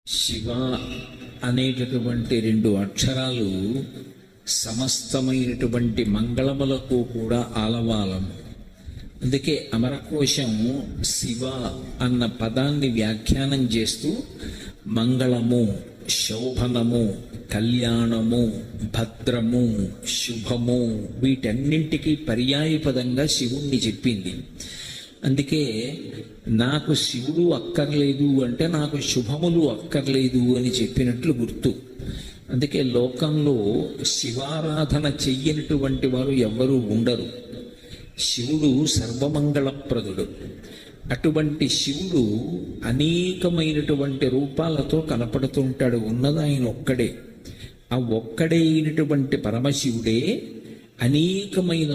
శివ అనేటటువంటి రెండు అక్షరాలు సమస్తమైనటువంటి మంగళములకు కూడా ఆలవాలం. అందుకే అమరకోశం శివ అన్న పదాన్ని వ్యాఖ్యానం చేస్తూ మంగళము, శోభనము, కళ్యాణము, భద్రము, శుభము వీటన్నింటికీ పర్యాయపదంగా శివుణ్ణి చెప్పింది. అందుకే నాకు శివుడు అక్కర్లేదు అంటే నాకు శుభములు అక్కర్లేదు అని చెప్పినట్లు గుర్తు. అందుకే లోకంలో శివారాధన చెయ్యనటువంటి వారు ఎవ్వరూ ఉండరు. శివుడు సర్వమంగళప్రదుడు. అటువంటి శివుడు అనేకమైనటువంటి రూపాలతో కనపడుతుంటాడు. ఉన్నది ఆయన ఒక్కడే. ఆ ఒక్కడే అయినటువంటి పరమశివుడే అనేకమైన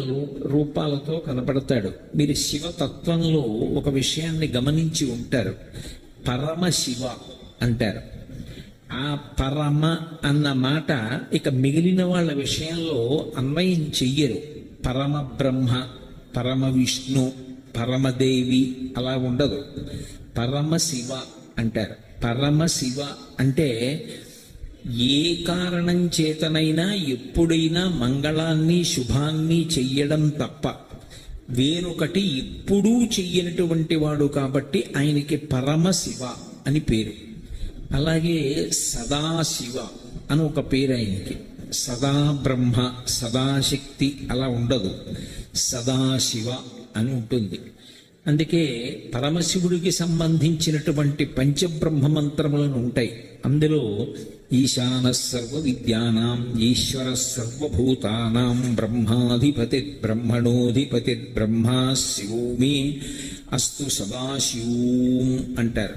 రూపాలతో కనపడతాడు. మీరు శివతత్వంలో ఒక విషయాన్ని గమనించి ఉంటారు. పరమశివ అంటారు. ఆ పరమ అన్న మాట ఇక మిగిలిన వాళ్ళ విషయంలో అన్వయం చెయ్యరు. పరమ బ్రహ్మ, పరమ విష్ణు, పరమదేవి అలా ఉండదు. పరమశివ అంటారు. పరమశివ అంటే ఏ కారణం చేతనైనా ఎప్పుడైనా మంగళాన్ని శుభాన్ని చెయ్యడం తప్ప వేరొకటి ఎప్పుడూ చెయ్యనటువంటి వాడు కాబట్టి ఆయనకి పరమశివ అని పేరు. అలాగే సదాశివ అని ఒక పేరు ఆయనకి. సదా బ్రహ్మ, సదాశక్తి అలా ఉండదు. సదాశివ అని ఉంటుంది. అందుకే పరమశివుడికి సంబంధించినటువంటి పంచబ్రహ్మ మంత్రములను ఉంటాయి. అందులో ఈశాన సర్వ విద్యానాం ఈశ్వర సర్వభూతానాం బ్రహ్మాధిపతి బ్రహ్మణోధిపతి బ్రహ్మా శివో మే అస్తు సదాశివం అంటారు.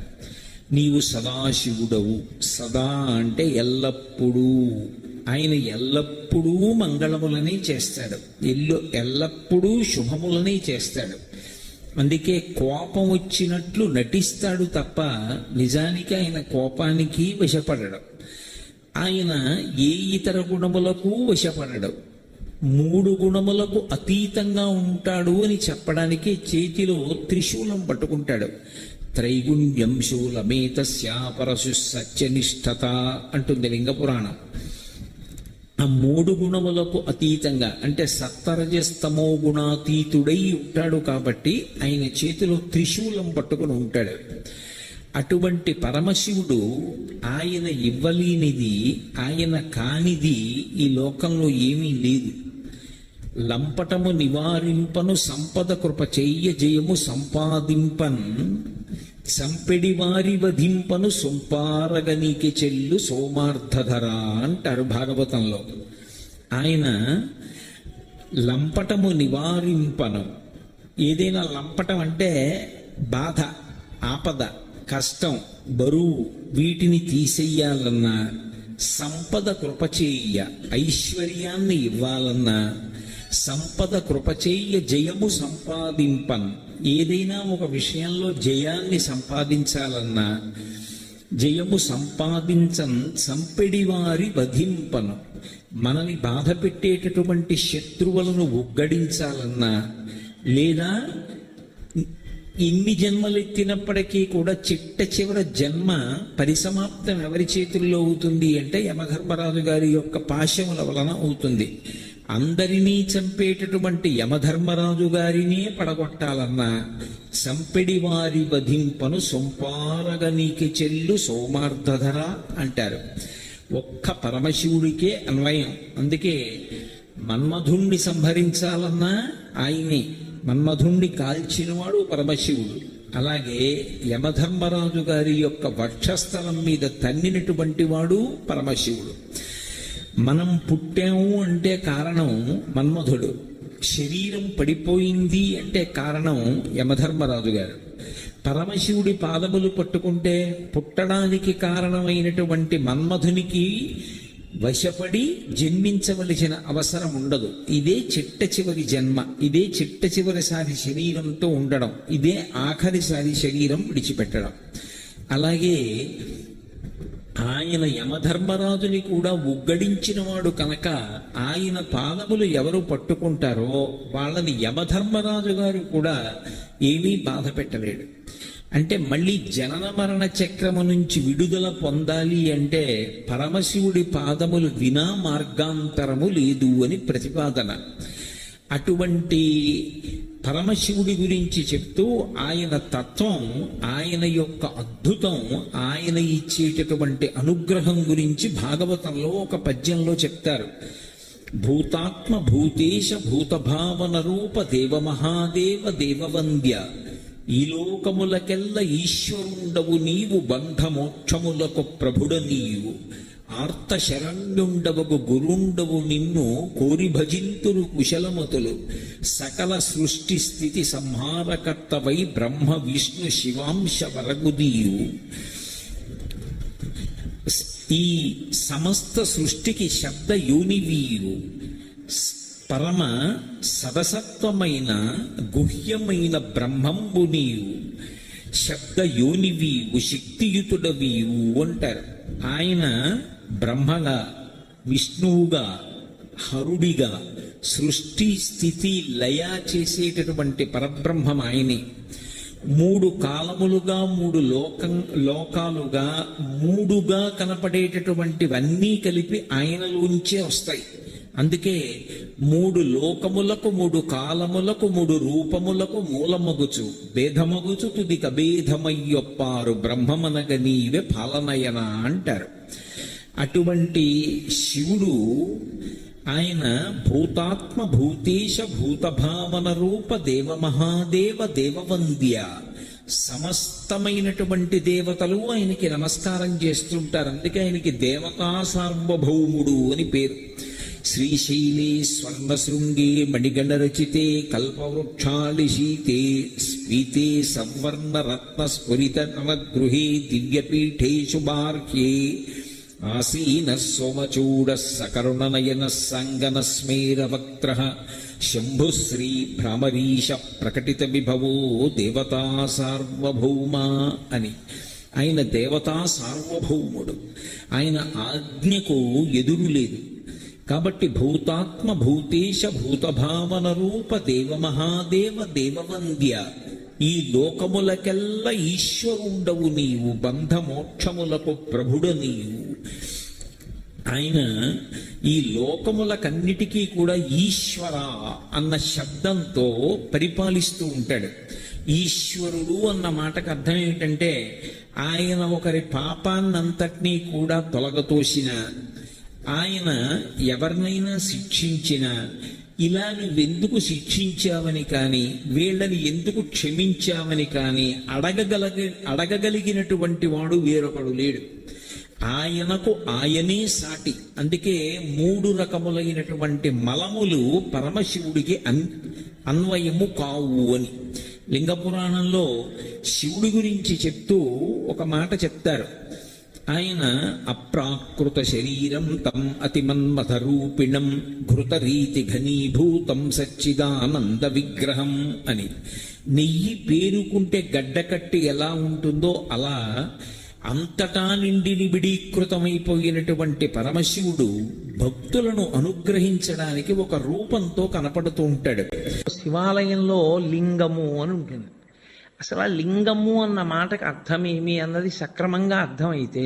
నీవు సదాశివుడవు. సదా అంటే ఎల్లప్పుడూ. ఆయన ఎల్లప్పుడూ మంగళములనే చేస్తాడు. ఎల్లప్పుడూ శుభములనే చేస్తాడు. అందుకే కోపం వచ్చినట్లు నటిస్తాడు తప్ప నిజానికి ఆయన కోపానికి వశపడడం. ఆయన ఏ ఇతర గుణములకు వశపడడం. 3 గుణములకు అతీతంగా ఉంటాడు అని చెప్పడానికి చేతిలో త్రిశూలం పట్టుకుంటాడు. త్రైగుణ్యం శూలమేతస్య పరశు సత్యనిష్టత అంటుంది లింగపురాణం. ఆ 3 గుణములకు అతీతంగా అంటే సత్వరజస్తమో గుణాతీతుడై ఉంటాడు కాబట్టి ఆయన చేతిలో త్రిశూలం పట్టుకుని ఉంటాడు. అటువంటి పరమశివుడు ఆయన ఇవ్వలేనిది, ఆయన కానిది ఈ లోకంలో ఏమీ లేదు. లంపటము నివారింపను సంపద కృప చెయ్య జయము సంపాదింపన్ సంపెడి వారి వధింపను సొంపారగనికి చెల్లు సోమార్థధర అంటారు భాగవతంలో. ఆయన లంపటము నివారింపను. ఏదైనా లంపటం అంటే బాధ, ఆపద, కష్టం, బరువు వీటిని తీసేయాలన్నా, సంపద కృపచేయ ఐశ్వర్యాన్ని ఇవ్వాలన్నా, సంపద కృపచేయ జయము సంపాదింపన్ ఏదైనా ఒక విషయంలో జయాన్ని సంపాదించాలన్నా, జయము సంపాదించన్ సంపెడివారి వధింపను మనని బాధ పెట్టేటటువంటి శత్రువులను ఉగ్గడించాలన్నా, లేదా ఇన్ని జన్మలెత్తినప్పటికీ కూడా చిట్ట చివర జన్మ పరిసమాప్తం ఎవరి చేతుల్లో అవుతుంది అంటే యమధర్మరాజు గారి యొక్క పాశముల వలన అవుతుంది. అందరినీ చంపేటటువంటి యమధర్మరాజు గారినే పడగొట్టాలన్నా సంపెడి వారి వధింపను సొంపారగనికి చెల్లు సోమార్థధర అంటారు. ఒక్క పరమశివుడికే అన్వయం. అందుకే మన్మధుణ్ణి సంహరించాలన్నా ఆయనే. మన్మధుణ్ణి కాల్చినవాడు పరమశివుడు. అలాగే యమధర్మరాజు గారి యొక్క వక్షస్థలం మీద తన్నినటువంటి వాడు పరమశివుడు. మనం పుట్టాము అంటే కారణం మన్మధుడు. శరీరం పడిపోయింది అంటే కారణం యమధర్మరాజు గారు. పరమశివుడి పాదములు పట్టుకుంటే పుట్టడానికి కారణమైనటువంటి మన్మధునికి వశపడి జన్మించవలసిన అవసరం ఉండదు. ఇదే చిట్ట చివరి జన్మ. ఇదే చిట్ట చివరిసారి శరీరంతో ఉండడం. ఇదే ఆఖరిసారి శరీరం విడిచిపెట్టడం. అలాగే ఆయన యమధర్మరాజుని కూడా ఉగ్గడించిన వాడు కనుక ఆయన పాదములు ఎవరు పట్టుకుంటారో వాళ్ళని యమధర్మరాజు గారు కూడా ఏమీ బాధ పెట్టలేడు. అంటే మళ్ళీ జనన మరణ చక్రము నుంచి విడుదల పొందాలి అంటే పరమశివుడి పాదములు వినా మార్గాంతరము లేదు అని ప్రతిపాదన. అటువంటి పరమశివుడి గురించి చెప్తూ ఆయన తత్వం, ఆయన యొక్క అద్భుతం, ఆయన ఇచ్చేటటువంటి అనుగ్రహం గురించి భాగవతంలో ఒక పద్యంలో చెప్తారు. భూతాత్మ భూతేశ భూతభావన రూప దేవ మహాదేవ దేవవంద్య, ఈ లోకములకెల్ల ఈశ్వరుండవు నీవు, బంధమోక్షములకు ప్రభుడ నీవు, ఆర్త శరణ్యుండవగు గురుండవు నిన్ను కోరి భజింతురు కుశలమతులు, సకల సృష్టి స్థితి సంహారకర్తవై బ్రహ్మ విష్ణు శివాంశ వరగుదీయు. ఈ సమస్త సృష్టికి శబ్ద యోనివీయు, పరమ సదసత్వమైన గుహ్యమైన బ్రహ్మంబు నీవు, శబ్ద యోనివీవు శక్తియుతుడవీవు అంటారు. ఆయన బ్రహ్మగా, విష్ణువుగా, హరుడిగా సృష్టి స్థితి లయ చేసేటటువంటి పరబ్రహ్మం ఆయనే. మూడు కాలములుగా, మూడు లోకాలుగా, మూడుగా కనపడేటటువంటివన్నీ కలిపి ఆయనలోంచే వస్తాయి. అందుకే మూడు లోకములకు, మూడు కాలములకు, మూడు రూపములకు మూలమగుచు భేదమగుచు తుది కభేదమయ్యొప్పారు బ్రహ్మమనగ నీవే పాలనయన అంటారు. అటువంటి శివుడు ఆయన భూతాత్మ భూతేశ భూతభావన రూప దేవ మహాదేవ దేవవంద్య. సమస్తమైనటువంటి దేవతలు ఆయనకి నమస్కారం చేస్తుంటారు. అందుకే ఆయనకి దేవతా సార్వభౌముడు అని పేరు. శ్రీశైలే స్వర్ణశృంగే మణిగణరచితే కల్పవృక్షాళిశీతే స్ఫీతే సవర్ణ రత్న స్ఫురిత నవగృహే దివ్యపీఠే శుభార్హ్యే ఆసీన సోమచూడ సకరుణనయన సంగన స్మేరవక్త్ర శంభుశ్రీ భ్రమరీశ ప్రకటిత విభవో దేవతా సార్వభౌమ అని. ఆయన దేవతా సార్వభౌముడు. ఆయన ఆజ్ఞకు ఎదురు లేదు. కాబట్టి భూతాత్మ భూతేశ భూతభావన రూప దేవ మహాదేవ దేవవంద్య, ఈ లోకములకెల్ల ఈశ్వరుండవు నీవు, బంధమోక్షములకు ప్రభుడ నీవు. ఆయన ఈ లోకములకన్నిటికీ కూడా ఈశ్వర అన్న శబ్దంతో పరిపాలిస్తూ ఉంటాడు. ఈశ్వరుడు అన్న మాటకు అర్థం ఏంటంటే ఆయన ఒకరి పాపాన్నంతటినీ కూడా తొలగతోసిన, ఆయన ఎవరినైనా శిక్షించిన, ఇలా నువ్వెందుకు శిక్షించావని కానీ, వీళ్ళని ఎందుకు క్షమించావని కానీ అడగగలిగినటువంటి వాడు వేరొకడు లేడు. ఆయనకు ఆయనే సాటి. అందుకే మూడు రకములైనటువంటి మలములు పరమశివుడికి అన్వయము కావు అని లింగపురాణంలో శివుడి గురించి చెప్తూ ఒక మాట చెప్తారు. ఆయన అప్రాకృత శరీరం తం అతిమన్మథరూపిణం ఘృతరీతి ఘనీభూతం సచ్చిదానంద విగ్రహం అని. నెయ్యి పేరుకుంటే గడ్డకట్టి ఎలా ఉంటుందో అలా అంతటా నిండి నిబిడీకృతమైపోయినటువంటి పరమశివుడు భక్తులను అనుగ్రహించడానికి ఒక రూపంతో కనపడుతూ ఉంటాడు. శివాలయంలో లింగము అని ఉంటుంది. అసలు ఆ లింగము అన్న మాటకు అర్థమేమి అన్నది సక్రమంగా అర్థమైతే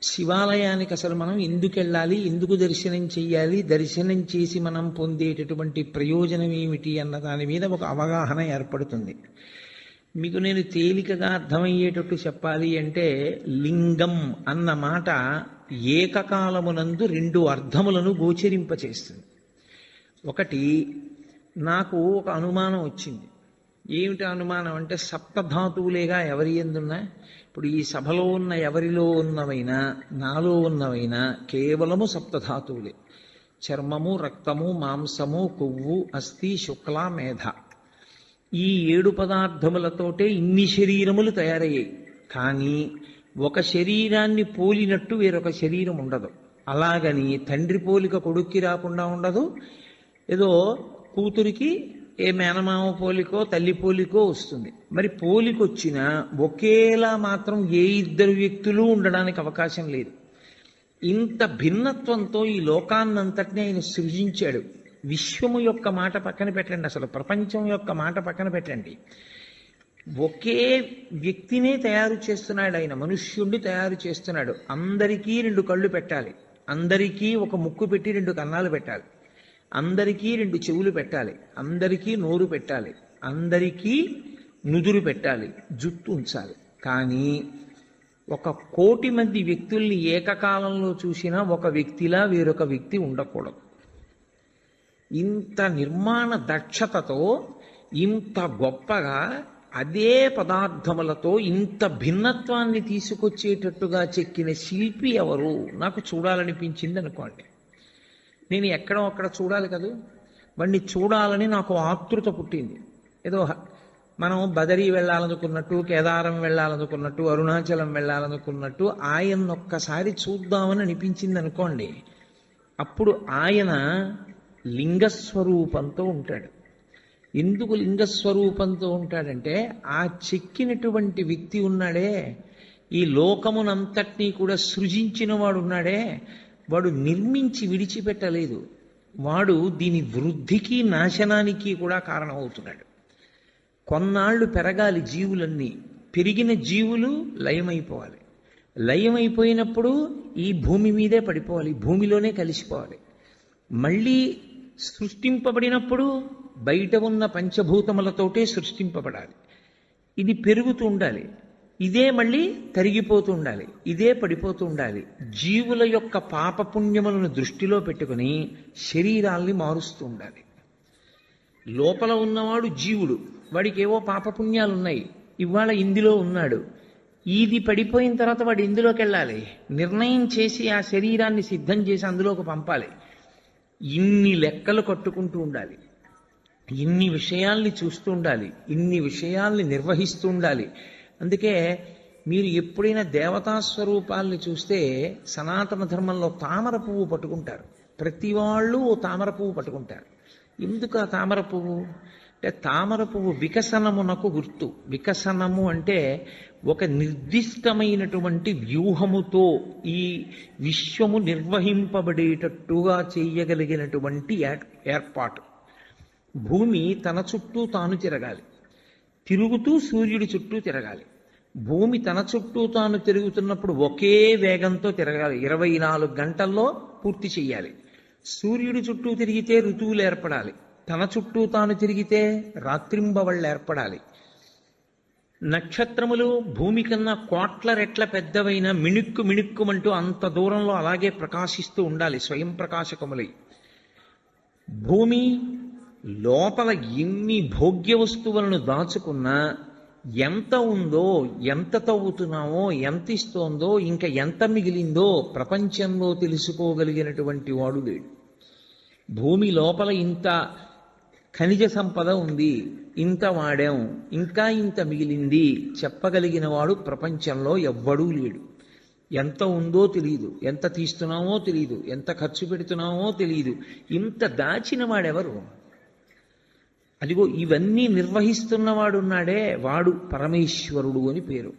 శివాలయానికి అసలు మనం ఎందుకు వెళ్ళాలి, ఎందుకు దర్శనం చెయ్యాలి, దర్శనం చేసి మనం పొందేటటువంటి ప్రయోజనం ఏమిటి అన్న దాని మీద ఒక అవగాహన ఏర్పడుతుంది. మీకు నేను తేలికగా అర్థమయ్యేటట్టు చెప్పాలి అంటే, లింగం అన్న మాట ఏకకాలమునందు రెండు అర్థములను గోచరింపచేస్తుంది. ఒకటి, నాకు ఒక అనుమానం వచ్చింది. ఏమిటి అనుమానం అంటే, సప్తధాతువులేగా ఎవరి ఎందున్నా, ఇప్పుడు ఈ సభలో ఉన్న ఎవరిలో ఉన్నవైనా నాలో ఉన్నవైనా కేవలము సప్తధాతువులే. చర్మము, రక్తము, మాంసము, కొవ్వు, అస్థి, శుక్ల, మేధ. ఈ 7 పదార్థములతోటే ఇన్ని శరీరములు తయారయ్యాయి. కానీ ఒక శరీరాన్ని పోలినట్టు వేరొక శరీరం ఉండదు. అలాగని తండ్రి పోలిక కొడుక్కి రాకుండా ఉండదు. ఏదో కూతురికి ఏ మేనమామ పోలికో తల్లి పోలికో వస్తుంది. మరి పోలికొచ్చినా ఒకేలా మాత్రం ఏ ఇద్దరు వ్యక్తులు ఉండడానికి అవకాశం లేదు. ఇంత భిన్నత్వంతో ఈ లోకాన్నంతటినీ ఆయన సృజించాడు. విశ్వము యొక్క మాట పక్కన పెట్టండి, అసలు ప్రపంచం యొక్క మాట పక్కన పెట్టండి. ఒకే వ్యక్తినే తయారు చేస్తున్నాడు ఆయన, మనుష్యుణ్ణి తయారు చేస్తున్నాడు. అందరికీ 2 కళ్ళు పెట్టాలి, అందరికీ ఒక ముక్కు పెట్టి 2 కన్నాలు పెట్టాలి, అందరికీ 2 చెవులు పెట్టాలి, అందరికీ నోరు పెట్టాలి, అందరికీ నుదురు పెట్టాలి, జుట్టు ఉంచాలి. కానీ 1,00,00,000 మంది వ్యక్తుల్ని ఏకకాలంలో చూసినా ఒక వ్యక్తిలా వేరొక వ్యక్తి ఉండకూడదు. ఇంత నిర్మాణ దక్షతతో, ఇంత గొప్పగా, అదే పదార్థములతో ఇంత భిన్నత్వాన్ని తీసుకొచ్చేటట్టుగా చెక్కిన శిల్పి ఎవరు నాకు చూడాలనిపించింది అనుకోండి. నేను ఎక్కడో అక్కడ చూడాలి కదా, వాడిని చూడాలని నాకు ఆతృత పుట్టింది. ఏదో మనం బదరీ వెళ్ళాలనుకున్నట్టు, కేదారం వెళ్ళాలనుకున్నట్టు, అరుణాచలం వెళ్ళాలనుకున్నట్టు ఆయన ఒక్కసారి చూద్దామని అనిపించింది అనుకోండి. అప్పుడు ఆయన లింగస్వరూపంతో ఉంటాడు. ఎందుకు లింగస్వరూపంతో ఉంటాడంటే, ఆ చెక్కినటువంటి వ్యక్తి ఉన్నాడే, ఈ లోకమునంతటినీ కూడా సృజించిన వాడు ఉన్నాడే, వాడు నిర్మించి విడిచిపెట్టలేదు. వాడు దీని వృద్ధికి నాశనానికి కూడా కారణమవుతున్నాడు. కొన్నాళ్ళు పెరగాలి జీవులన్నీ, పెరిగిన జీవులు లయమైపోవాలి, లయమైపోయినప్పుడు ఈ భూమి మీదే పడిపోవాలి, భూమిలోనే కలిసిపోవాలి. మళ్ళీ సృష్టింపబడినప్పుడు బయట ఉన్న పంచభూతములతోటే సృష్టింపబడాలి. ఇది పెరుగుతూ ఉండాలి, ఇదే మళ్ళీ తరిగిపోతూ ఉండాలి, ఇదే పడిపోతూ ఉండాలి. జీవుల యొక్క పాపపుణ్యములను దృష్టిలో పెట్టుకుని శరీరాల్ని మారుస్తూ ఉండాలి. లోపల ఉన్నవాడు జీవుడు, వాడికి ఏవో పాపపుణ్యాలు ఉన్నాయి, ఇవాళ ఇందులో ఉన్నాడు, ఇది పడిపోయిన తర్వాత వాడు ఇందులోకి వెళ్ళాలి, నిర్ణయం చేసి ఆ శరీరాన్ని సిద్ధం చేసి అందులోకి పంపాలి. ఇన్ని లెక్కలు కట్టుకుంటూ ఉండాలి, ఇన్ని విషయాల్ని చూస్తూ ఉండాలి, ఇన్ని విషయాల్ని నిర్వహిస్తూ ఉండాలి. అందుకే మీరు ఎప్పుడైనా దేవతా స్వరూపాల్ని చూస్తే సనాతన ధర్మంలో తామర పువ్వు పట్టుకుంటారు. ప్రతి వాళ్ళు ఓ తామర పువ్వు పట్టుకుంటారు. ఎందుకు ఆ తామర పువ్వు అంటే, తామర పువ్వు వికసనమునకు గుర్తు. వికసనము అంటే ఒక నిర్దిష్టమైనటువంటి వ్యూహముతో ఈ విశ్వము నిర్వహింపబడేటట్టుగా చేయగలిగినటువంటి ఏర్పాటు. భూమి తన చుట్టూ తాను తిరగాలి, తిరుగుతూ సూర్యుడి చుట్టూ తిరగాలి. భూమి తన చుట్టూ తాను తిరుగుతున్నప్పుడు ఒకే వేగంతో తిరగాలి, 24 గంటల్లో పూర్తి చెయ్యాలి. సూర్యుడి చుట్టూ తిరిగితే ఋతువులు ఏర్పడాలి, తన చుట్టూ తాను తిరిగితే రాత్రింబవళ్ళు ఏర్పడాలి. నక్షత్రములు భూమి కన్నా 1,00,00,000 రెట్ల పెద్దవైన మిణుక్కు మిణుక్కుమంటూ అంత దూరంలో అలాగే ప్రకాశిస్తూ ఉండాలి, స్వయం ప్రకాశకములై. భూమి లోపల ఎన్ని భోగ్య వస్తువులను దాచుకున్నా ఎంత ఉందో, ఎంత తవ్వుతున్నామో, ఎంత ఇస్తోందో, ఇంకా ఎంత మిగిలిందో ప్రపంచంలో తెలుసుకోగలిగినటువంటి వాడు లేడు. భూమి లోపల ఇంత ఖనిజ సంపద ఉంది, ఇంత వాడాం, ఇంకా ఇంత మిగిలింది చెప్పగలిగిన వాడు ప్రపంచంలో ఎవ్వడూ లేడు. ఎంత ఉందో తెలియదు, ఎంత తీస్తున్నామో తెలియదు, ఎంత ఖర్చు పెడుతున్నామో తెలియదు. ఇంత దాచిన వాడెవరు? అదిగో ఇవన్నీ నిర్వహిస్తున్నవాడున్నాడే, వాడు పరమేశ్వరుడు అని పేరు.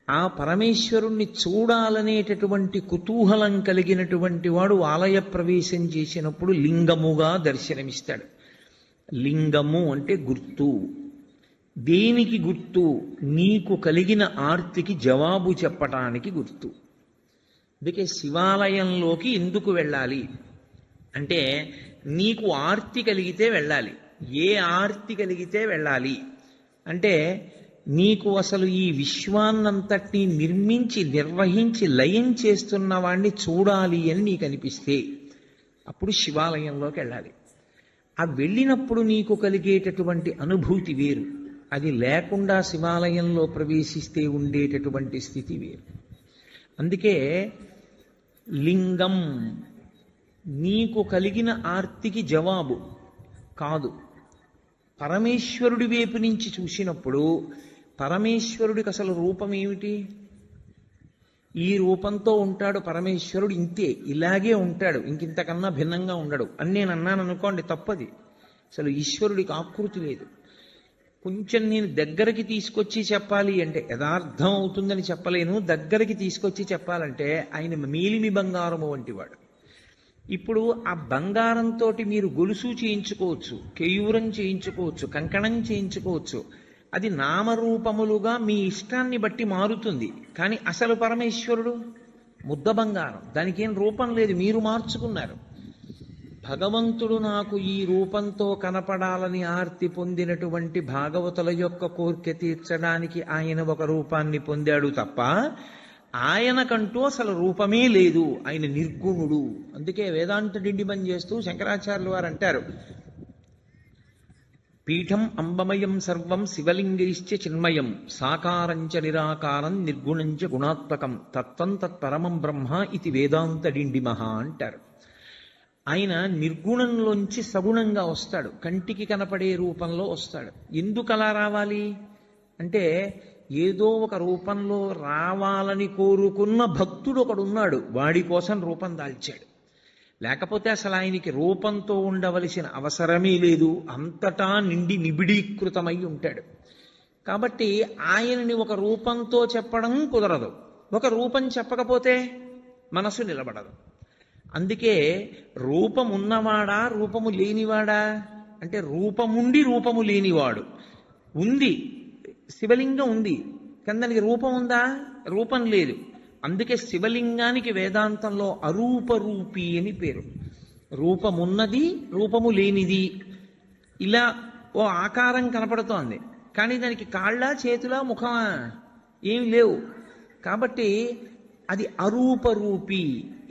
ఆ పరమేశ్వరుణ్ణి చూడాలనేటటువంటి కుతూహలం కలిగినటువంటి వాడు ఆలయ ప్రవేశం చేసినప్పుడు లింగముగా దర్శనమిస్తాడు. లింగము అంటే గుర్తు. దేనికి గుర్తు? నీకు కలిగిన ఆర్తికి జవాబు చెప్పటానికి గుర్తు. అందుకే శివాలయంలోకి ఎందుకు వెళ్ళాలి అంటే, నీకు ఆర్తి కలిగితే వెళ్ళాలి. ఏ ఆర్తి కలిగితే వెళ్ళాలి అంటే, నీకు అసలు ఈ విశ్వాన్నంతటినీ నిర్మించి నిర్వహించి లయం చేస్తున్న వాణ్ణి చూడాలి అని నీకు అనిపిస్తే అప్పుడు శివాలయంలోకి వెళ్ళాలి. ఆ వెళ్ళినప్పుడు నీకు కలిగేటటువంటి అనుభూతి వేరు, అది లేకుండా శివాలయంలో ప్రవేశిస్తే ఉండేటటువంటి స్థితి వేరు. అందుకే లింగం నీకు కలిగిన ఆర్తికి జవాబు కాదు. పరమేశ్వరుడి వైపు నుంచి చూసినప్పుడు పరమేశ్వరుడికి అసలు రూపం ఏమిటి? ఈ రూపంతో ఉంటాడు పరమేశ్వరుడు, ఇంతే, ఇలాగే ఉంటాడు, ఇంకింతకన్నా భిన్నంగా ఉండడు అని నేను అన్నాను అనుకోండి, తప్పది. అసలు ఈశ్వరుడికి ఆకృతి లేదు. కొంచెం నేను దగ్గరికి తీసుకొచ్చి చెప్పాలి అంటే, యథార్థం అవుతుందని చెప్పలేను, దగ్గరికి తీసుకొచ్చి చెప్పాలంటే ఆయన మేలిమి బంగారము వంటివాడు. ఇప్పుడు ఆ బంగారంతో మీరు గొలుసు చేయించుకోవచ్చు, కేయూరం చేయించుకోవచ్చు, కంకణం చేయించుకోవచ్చు. అది నామరూపములుగా మీ ఇష్టాన్ని బట్టి మారుతుంది. కానీ అసలు పరమేశ్వరుడు ముద్ద బంగారం, దానికి ఏం రూపం లేదు, మీరు మార్చుకున్నారు. భగవంతుడు నాకు ఈ రూపంతో కనపడాలని ఆర్తి పొందినటువంటి భాగవతుల యొక్క కోరిక తీర్చడానికి ఆయన ఒక రూపాన్ని పొందాడు తప్ప ఆయనకంటూ అసలు రూపమే లేదు. ఆయన నిర్గుణుడు. అందుకే వేదాంత డిండిమం చేస్తూ శంకరాచార్యులు వారు అంటారు, పీఠం అంబమయం సర్వం శివలింగైశ్చ చిన్మయం సాకారంచ నిరాకారం నిర్గుణంచ గుణాత్మకం తత్వం తత్పరమం బ్రహ్మ ఇది వేదాంత డిండిమహ అంటారు. ఆయన నిర్గుణంలోంచి సగుణంగా వస్తాడు, కంటికి కనపడే రూపంలో వస్తాడు. ఎందుకు అలా రావాలి అంటే ఏదో ఒక రూపంలో రావాలని కోరుకున్న భక్తుడు ఒకడున్నాడు, వాడి కోసం రూపం దాల్చాడు. లేకపోతే అసలు ఆయనకి రూపంతో ఉండవలసిన అవసరమే లేదు, అంతటా నిండి నిబిడీకృతమై ఉంటాడు. కాబట్టి ఆయనని ఒక రూపంతో చెప్పడం కుదరదు. ఒక రూపం చెప్పకపోతే మనసు నిలబడదు. అందుకే రూపం ఉన్నవాడా రూపము లేనివాడా అంటే రూపముండి రూపము లేనివాడు. ఉంది, శివలింగం ఉంది కానీ దానికి రూపం ఉందా? రూపం లేదు. అందుకే శివలింగానికి వేదాంతంలో అరూపరూపి అని పేరు. రూపమున్నది రూపము లేనిది. ఇలా ఓ ఆకారం కనపడుతోంది కానీ దానికి కాళ్ళ చేతుల ముఖమా ఏమి లేవు. కాబట్టి అది అరూపరూపి.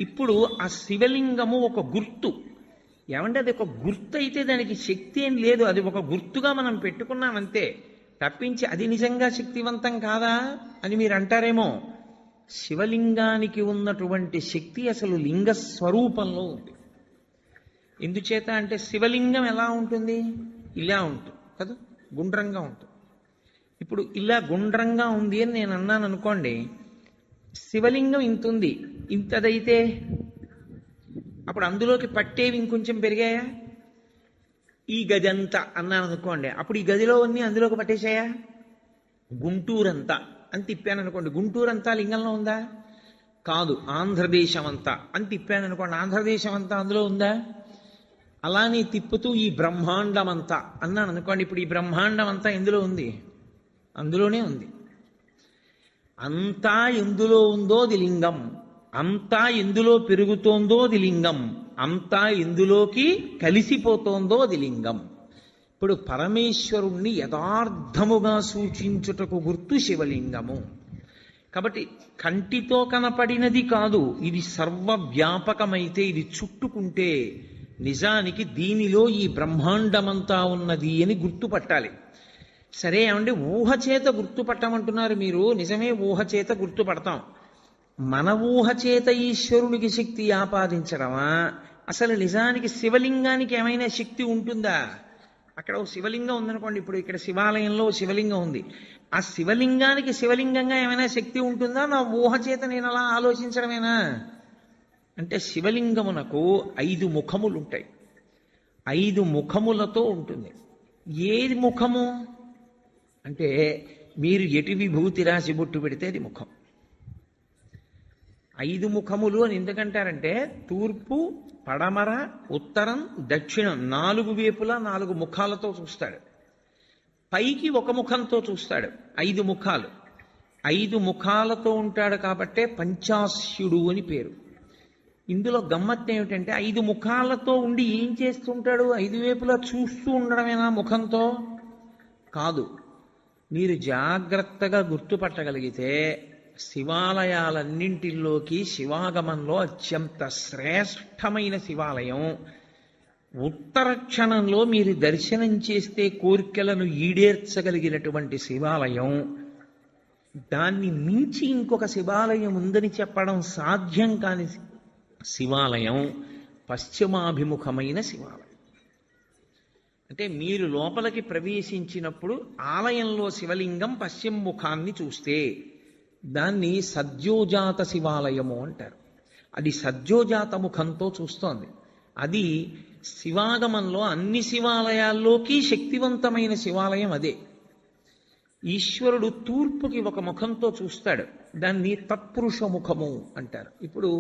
ఇప్పుడు ఆ శివలింగము ఒక గుర్తు. ఏమంటే అది ఒక గుర్తు అయితే దానికి శక్తి ఏం లేదు, అది ఒక గుర్తుగా మనం పెట్టుకున్నామంతే తప్పించి అది నిజంగా శక్తివంతం కాదా అని మీరు అంటారేమో. శివలింగానికి ఉన్నటువంటి శక్తి అసలు లింగ స్వరూపంలో ఉంది. ఎందుచేత అంటే శివలింగం ఎలా ఉంటుంది? ఇలా ఉంటుంది కదా, గుండ్రంగా ఉంటుంది. ఇప్పుడు ఇలా గుండ్రంగా ఉంది అని నేను అన్నాను అనుకోండి, శివలింగం ఇంత ఉంది, ఇంతదైతే అప్పుడు అందులోకి పట్టేవి ఇంకొంచెం పెరిగాయా? ఈ గది అంతా అన్నాను అనుకోండి, అప్పుడు ఈ గదిలో అన్నీ అందులోకి పట్టేశాయా? గుంటూరంతా అని తిప్పాను అనుకోండి, గుంటూరంతా లింగంలో ఉందా? కాదు. ఆంధ్రదేశం అంతా అని తిప్పాను అనుకోండి, ఆంధ్రదేశం అంతా అందులో ఉందా? అలానే తిప్పుతూ ఈ బ్రహ్మాండం అంతా అన్నాను అనుకోండి, ఇప్పుడు ఈ బ్రహ్మాండం అంతా ఎందులో ఉంది? అందులోనే ఉంది. అంతా ఎందులో ఉందో అది లింగం, అంతా ఎందులో పెరుగుతోందో అది లింగం, అంతా ఎందులోకి కలిసిపోతోందో అది లింగం. ఇప్పుడు పరమేశ్వరుణ్ణి యథార్థముగా సూచించుటకు గుర్తు శివలింగము. కాబట్టి కంటితో కనపడినది కాదు, ఇది సర్వవ్యాపకమైతే ఇది చుట్టుకుంటే నిజానికి దీనిలో ఈ బ్రహ్మాండమంతా ఉన్నది అని గుర్తుపట్టాలి. సరే ఏమంటే ఊహ చేత గుర్తుపట్టమంటున్నారు మీరు, నిజమే ఊహ చేత గుర్తుపడతాం. మన ఊహ చేత ఈశ్వరునికి శక్తి ఆపాదించడమా? అసలు నిజానికి శివలింగానికి ఏమైనా శక్తి ఉంటుందా? అక్కడ ఓ శివలింగం ఉందనుకోండి, ఇప్పుడు ఇక్కడ శివాలయంలో శివలింగం ఉంది, ఆ శివలింగానికి శివలింగంగా ఏమైనా శక్తి ఉంటుందా? నా ఊహ చేత నేను అలా ఆలోచించడమేనా? అంటే శివలింగమునకు 5 ముఖములు ఉంటాయి, 5 ముఖములతో ఉంటుంది. ఏది ముఖము అంటే మీరు ఎటు విభూతి రాసి బొట్టు పెడితే అది ముఖం. 5 ముఖములు అని ఎందుకంటారంటే తూర్పు, పడమర, ఉత్తరం, దక్షిణం 4 వైపులా 4 ముఖాలతో చూస్తాడు. పైకి ఒక ముఖంతో చూస్తాడు. 5 ముఖాలు, 5 ముఖాలతో ఉంటాడు కాబట్టే పంచాస్యుడు అని పేరు. ఇందులో గమ్మత్తు ఏమిటంటే 5 ముఖాలతో ఉండి ఏం చేస్తుంటాడు? 5 వైపులా చూస్తూ ఉండడమేనా ముఖంతో? కాదు. మీరు జాగ్రత్తగా గుర్తుపట్టగలిగితే శివాలయాలన్నింటిలోకి శివాగమంలో అత్యంత శ్రేష్టమైన శివాలయం, ఉత్తర క్షణంలో మీరు దర్శనం చేస్తే కోరికలను ఈడేర్చగలిగినటువంటి శివాలయం, దాన్ని మించి ఇంకొక శివాలయం ఉందని చెప్పడం సాధ్యం కాని శివాలయం పశ్చిమాభిముఖమైన శివాలయం. అంటే మీరు లోపలికి ప్రవేశించినప్పుడు ఆలయంలో శివలింగం పశ్చిమ ముఖాన్ని చూస్తే దాన్ని సద్యోజాత శివాలయము అంటారు. అది సద్యోజాత ముఖంతో చూస్తోంది. అది శివాగమంలో అన్ని శివాలయాల్లోకి శక్తివంతమైన శివాలయం అదే. ఈశ్వరుడు తూర్పుకి ఒక ముఖంతో చూస్తాడు, దాన్ని తత్పురుష ముఖము అంటారు. ఇప్పుడు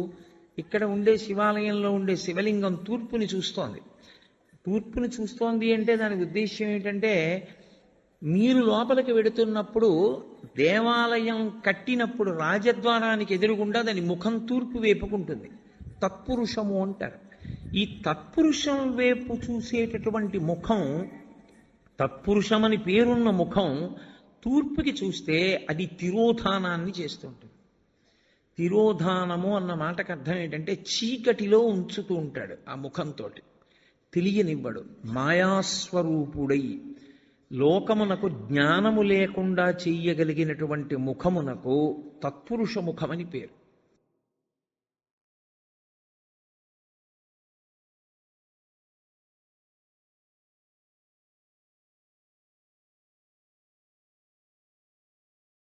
ఇక్కడ ఉండే శివాలయంలో ఉండే శివలింగం తూర్పుని చూస్తోంది. తూర్పుని చూస్తోంది అంటే దాని ఉద్దేశ్యం ఏంటంటే మీరు లోపలికి వెడుతున్నప్పుడు దేవాలయం కట్టినప్పుడు రాజద్వారానికి ఎదురుగుండా దాని ముఖం తూర్పు వైపుకుంటుంది. తత్పురుషము అంటారు. ఈ తత్పురుషం వైపు చూసేటటువంటి ముఖం, తత్పురుషమని పేరున్న ముఖం తూర్పుకి చూస్తే అది తిరోధానాన్ని చేస్తుంటుంది. తిరోధానము అన్న మాటకు అర్థం ఏంటంటే చీకటిలో ఉంచుతూ ఉంటాడు. ఆ ముఖంతో తెలియనివ్వడు. మాయాస్వరూపుడై లోకమునకు జ్ఞానము లేకుండా చెయ్యగలిగినటువంటి ముఖమునకు తత్పురుష ముఖమని పేరు.